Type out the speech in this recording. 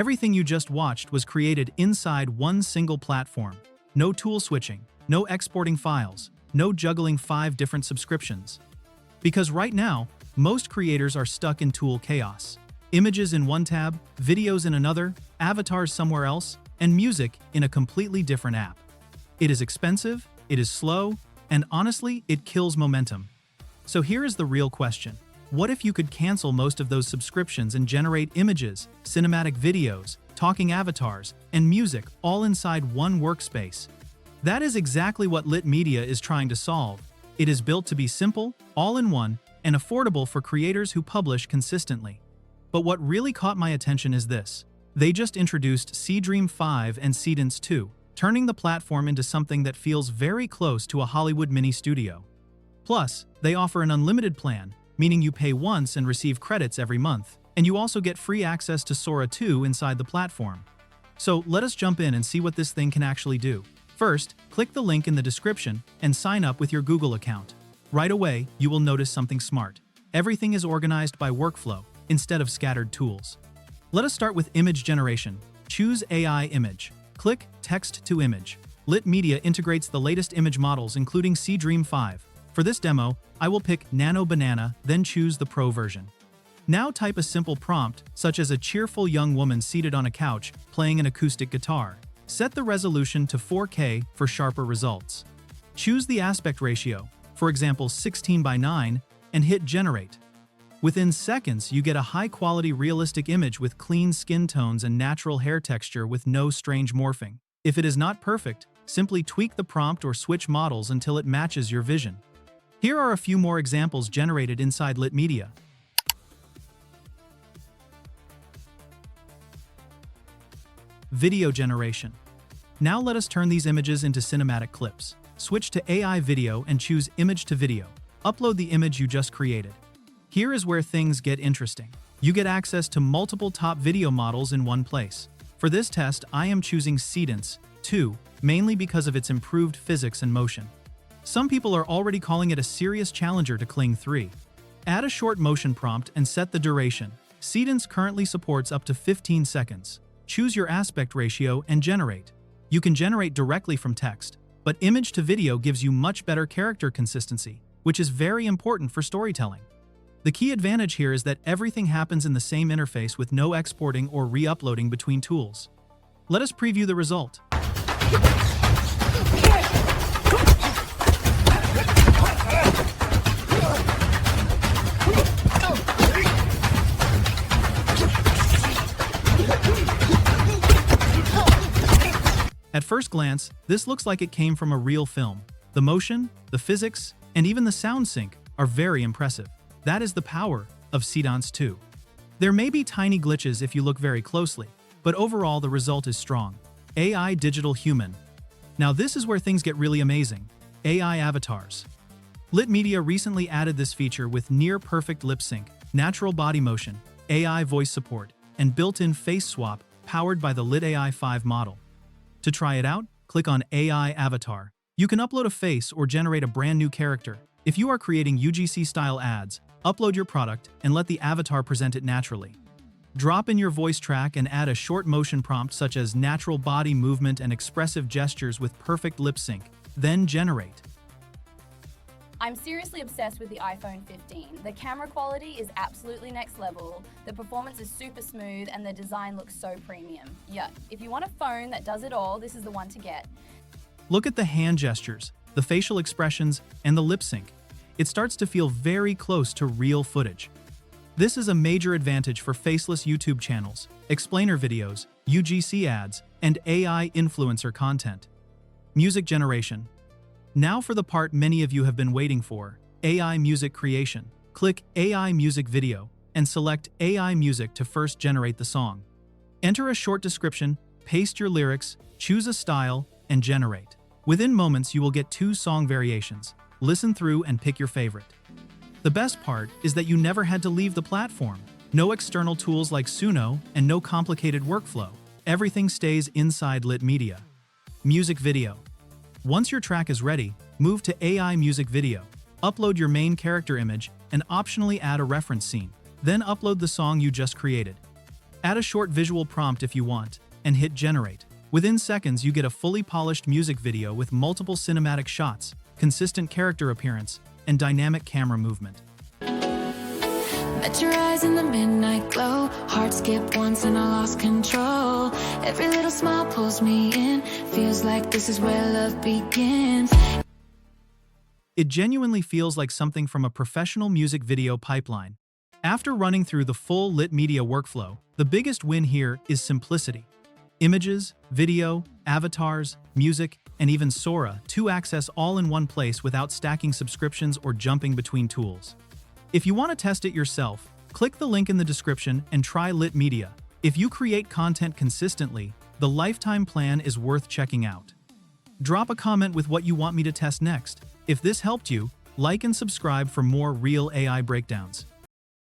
Everything you just watched was created inside one single platform. No tool switching, no exporting files, no juggling 5 different subscriptions. Because right now, most creators are stuck in tool chaos. Images in one tab, videos in another, avatars somewhere else, and music in a completely different app. It is expensive, it is slow, and honestly, it kills momentum. So here is the real question. What if you could cancel most of those subscriptions and generate images, cinematic videos, talking avatars, and music all inside one workspace? That is exactly what Litmedia is trying to solve. It is built to be simple, all-in-one, and affordable for creators who publish consistently. But what really caught my attention is this. They just introduced Seedream 5 and Seedance 2, turning the platform into something that feels very close to a Hollywood mini studio. Plus, they offer an unlimited plan, meaning you pay once and receive credits every month, and you also get free access to Sora 2 inside the platform. So let us jump in and see what this thing can actually do. First, click the link in the description and sign up with your Google account. Right away, you will notice something smart. Everything is organized by workflow, instead of scattered tools. Let us start with image generation. Choose AI image. Click Text to Image. Litmedia integrates the latest image models including Seedream 5. For this demo, I will pick Nano Banana, then choose the Pro version. Now type a simple prompt, such as a cheerful young woman seated on a couch, playing an acoustic guitar. Set the resolution to 4K for sharper results. Choose the aspect ratio, for example 16:9, and hit Generate. Within seconds, you get a high-quality realistic image with clean skin tones and natural hair texture with no strange morphing. If it is not perfect, simply tweak the prompt or switch models until it matches your vision. Here are a few more examples generated inside Litmedia. Video generation. Now let us turn these images into cinematic clips. Switch to AI video and choose Image to Video. Upload the image you just created. Here is where things get interesting. You get access to multiple top video models in one place. For this test, I am choosing Seedance 2, mainly because of its improved physics and motion. Some people are already calling it a serious challenger to Kling 3. Add a short motion prompt and set the duration. Seedance currently supports up to 15 seconds. Choose your aspect ratio and generate. You can generate directly from text, but image to video gives you much better character consistency, which is very important for storytelling. The key advantage here is that everything happens in the same interface with no exporting or re-uploading between tools. Let us preview the result. At first glance, this looks like it came from a real film. The motion, the physics, and even the sound sync are very impressive. That is the power of Seedance 2. There may be tiny glitches if you look very closely, but overall the result is strong. AI Digital Human. Now this is where things get really amazing. AI avatars. Litmedia recently added this feature with near-perfect lip sync, natural body motion, AI voice support, and built-in face swap powered by the LitAI 5 model. To try it out, click on AI Avatar. You can upload a face or generate a brand new character. If you are creating UGC-style ads, upload your product and let the avatar present it naturally. Drop in your voice track and add a short motion prompt such as natural body movement and expressive gestures with perfect lip sync. Then generate. I'm seriously obsessed with the iPhone 15. The camera quality is absolutely next level, the performance is super smooth, and the design looks so premium. Yeah, if you want a phone that does it all, this is the one to get. Look at the hand gestures, the facial expressions, and the lip sync. It starts to feel very close to real footage. This is a major advantage for faceless YouTube channels, explainer videos, UGC ads, and AI influencer content. Music generation. Now for the part many of you have been waiting for, AI music creation. Click AI music video and select AI music to first generate the song. Enter a short description, paste your lyrics, choose a style, and generate. Within moments, you will get 2 song variations. Listen through and pick your favorite. The best part is that you never had to leave the platform. No external tools like Suno and no complicated workflow. Everything stays inside Litmedia. Music video. Once your track is ready, move to AI music video. Upload your main character image and optionally add a reference scene. Then upload the song you just created. Add a short visual prompt if you want, and hit generate. Within seconds, you get a fully polished music video with multiple cinematic shots, consistent character appearance, and dynamic camera movement. Met your eyes in the midnight glow. Heart skipped once and I lost control. Every little smile pulls me in. Feels like this is where love begins. It genuinely feels like something from a professional music video pipeline. After running through the full Litmedia workflow, the biggest win here is simplicity. Images, video, avatars, music, and even Sora to access all in one place without stacking subscriptions or jumping between tools. If you want to test it yourself, click the link in the description and try Litmedia. If you create content consistently, the lifetime plan is worth checking out. Drop a comment with what you want me to test next. If this helped you, like and subscribe for more real AI breakdowns.